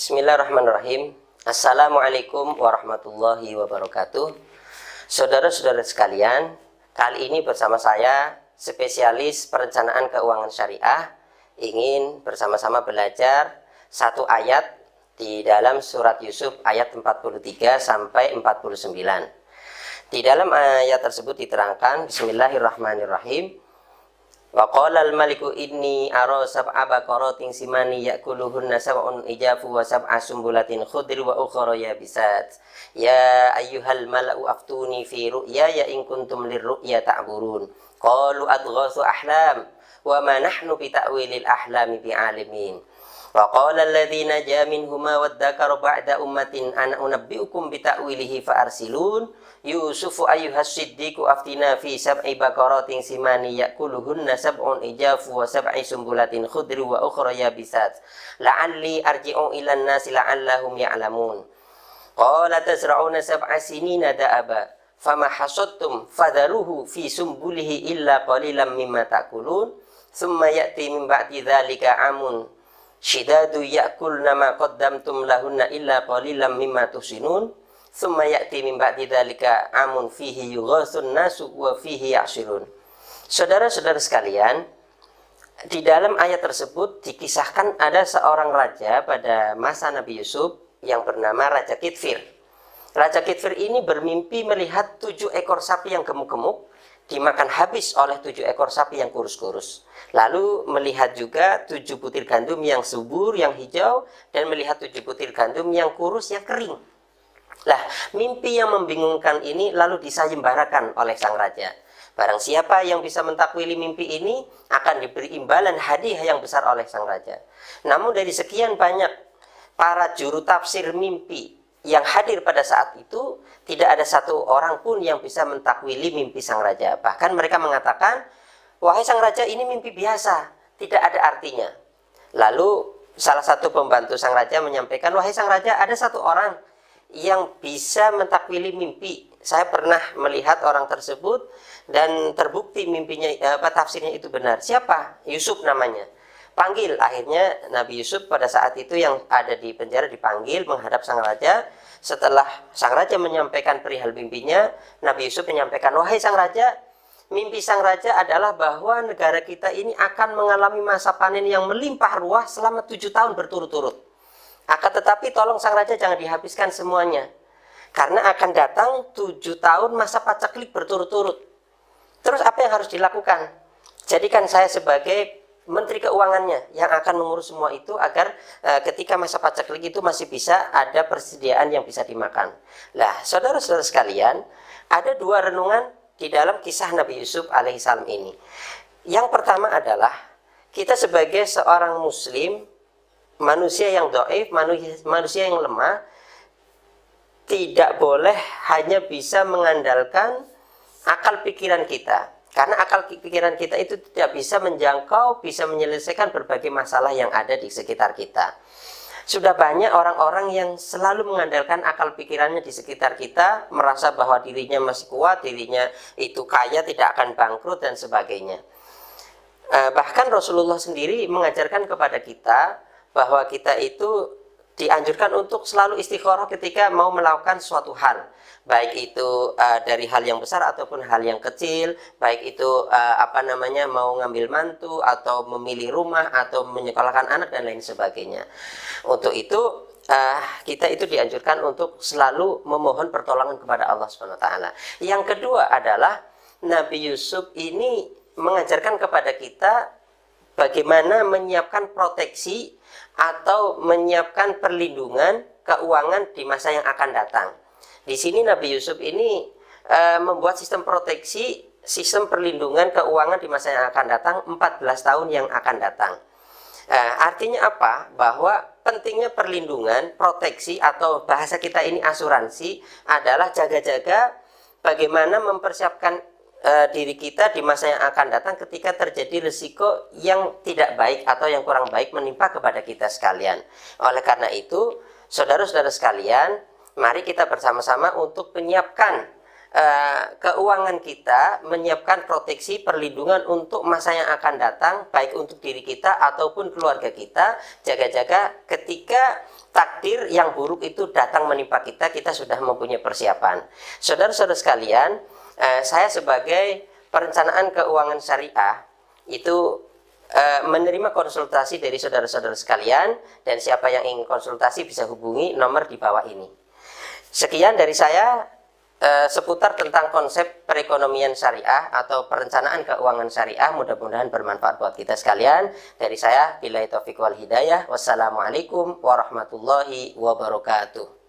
Bismillahirrahmanirrahim. Assalamualaikum warahmatullahi wabarakatuh. Saudara-saudara sekalian, kali ini bersama saya, spesialis perencanaan keuangan syariah, ingin bersama-sama belajar satu ayat di dalam surat Yusuf ayat 43 sampai 49. Di dalam ayat tersebut diterangkan, Bismillahirrahmanirrahim. Wa qala al-maliku inni ara sab'a baqaratin simani ya'kuluhunna sab'un ijafu wa sab'a sumbulatin khudri wa ukhra yabisat. Ya ayyuhal mala'u aftuni fi ru'yaya in kuntum lirru'ya ta'burun. Qalu adghasu ahlam wa ma nahnu bi ta'wilil ahlami bi'alimin. Wa qala alladhi naja minhuma waddakara ba'da ummatin ana unabbi'ukum bi ta'wilihi fa arsilun. Yusufu ayyuhas siddiqu aftina fi sab'i baqaratin simani ya'kuluhunna sab'un ijafu wa sab'i sumbulatin khudri wa ukhra yabisat la'alli arji'u ilan nasi la'allahum ya'lamun. Qala tazra'una sab'a sinina da'aba fama hasadtum fadharuhu fi sumbulihi illa qalilan mimma ta'kulun thumma ya'ti min ba'di dzalika 'amun shidadu ya'kulna ma qaddamtum lahunna illa qalilan mimma tuhsinun. Summa ya'ti min ba'di dzalika amun fihi yughasun nasu wa fihi ya'sirun. Saudara-saudara sekalian, di dalam ayat tersebut dikisahkan ada seorang raja pada masa Nabi Yusuf yang bernama Raja Kitfir. Raja Kitfir ini bermimpi melihat 7 ekor sapi yang gemuk-gemuk dimakan habis oleh 7 ekor sapi yang kurus-kurus. Lalu melihat juga 7 butir gandum yang subur, yang hijau, dan melihat 7 butir gandum yang kurus, yang kering. Lah, mimpi yang membingungkan ini lalu disayembarakan oleh sang raja. Barang siapa yang bisa mentakwili mimpi ini akan diberi imbalan hadiah yang besar oleh sang raja. Namun dari sekian banyak para juru tafsir mimpi yang hadir pada saat itu, tidak ada satu orang pun yang bisa mentakwili mimpi sang raja. Bahkan mereka mengatakan, wahai sang raja, ini mimpi biasa, tidak ada artinya. Lalu salah satu pembantu sang raja menyampaikan, wahai sang raja, ada satu orang yang bisa mentakwili mimpi. Saya pernah melihat orang tersebut dan terbukti mimpinya, tafsirnya itu benar. Siapa? Yusuf namanya. Panggil. Akhirnya Nabi Yusuf pada saat itu yang ada di penjara dipanggil menghadap sang raja. Setelah sang raja menyampaikan perihal mimpinya, Nabi Yusuf menyampaikan, wahai sang raja, mimpi sang raja adalah bahwa negara kita ini akan mengalami masa panen yang melimpah ruah selama 7 tahun berturut-turut. Akan tetapi tolong sang raja jangan dihabiskan semuanya, karena akan datang 7 tahun masa paceklik berturut-turut. Terus apa yang harus dilakukan? Jadikan saya sebagai menteri keuangannya yang akan mengurus semua itu agar ketika masa paceklik itu masih bisa ada persediaan yang bisa dimakan. Lah, saudara-saudara sekalian, ada 2 renungan di dalam kisah Nabi Yusuf alaihissalam ini. Yang pertama adalah kita sebagai seorang muslim, manusia yang dhaif, manusia yang lemah, tidak boleh hanya bisa mengandalkan akal pikiran kita. Karena akal pikiran kita itu tidak bisa menjangkau, bisa menyelesaikan berbagai masalah yang ada di sekitar kita. Sudah banyak orang-orang yang selalu mengandalkan akal pikirannya di sekitar kita, merasa bahwa dirinya masih kuat, dirinya itu kaya, tidak akan bangkrut, dan sebagainya. Bahkan Rasulullah sendiri mengajarkan kepada kita bahwa kita itu dianjurkan untuk selalu istikharah ketika mau melakukan suatu hal, baik itu dari hal yang besar ataupun hal yang kecil, baik itu mau ngambil mantu atau memilih rumah atau menyekolahkan anak dan lain sebagainya. Untuk itu kita itu dianjurkan untuk selalu memohon pertolongan kepada Allah SWT. Yang kedua adalah Nabi Yusuf ini mengajarkan kepada kita bagaimana menyiapkan proteksi atau menyiapkan perlindungan keuangan di masa yang akan datang. Di sini Nabi Yusuf ini membuat sistem proteksi, sistem perlindungan keuangan di masa yang akan datang, 14 tahun yang akan datang. Artinya apa? Bahwa pentingnya perlindungan, proteksi, atau bahasa kita ini asuransi, adalah jaga-jaga bagaimana mempersiapkan diri kita di masa yang akan datang ketika terjadi risiko yang tidak baik atau yang kurang baik menimpa kepada kita sekalian. Oleh karena itu, saudara-saudara sekalian, mari kita bersama-sama untuk menyiapkan keuangan kita, menyiapkan proteksi perlindungan untuk masa yang akan datang, baik untuk diri kita ataupun keluarga kita. Jaga-jaga ketika takdir yang buruk itu datang menimpa kita, kita sudah mempunyai persiapan. Saudara-saudara sekalian, saya sebagai perencanaan keuangan syariah itu menerima konsultasi dari saudara-saudara sekalian, dan siapa yang ingin konsultasi bisa hubungi nomor di bawah ini. Sekian dari saya seputar tentang konsep perekonomian syariah atau perencanaan keuangan syariah. Mudah-mudahan bermanfaat buat kita sekalian. Dari saya, billahi taufiq wal hidayah. Wassalamualaikum warahmatullahi wabarakatuh.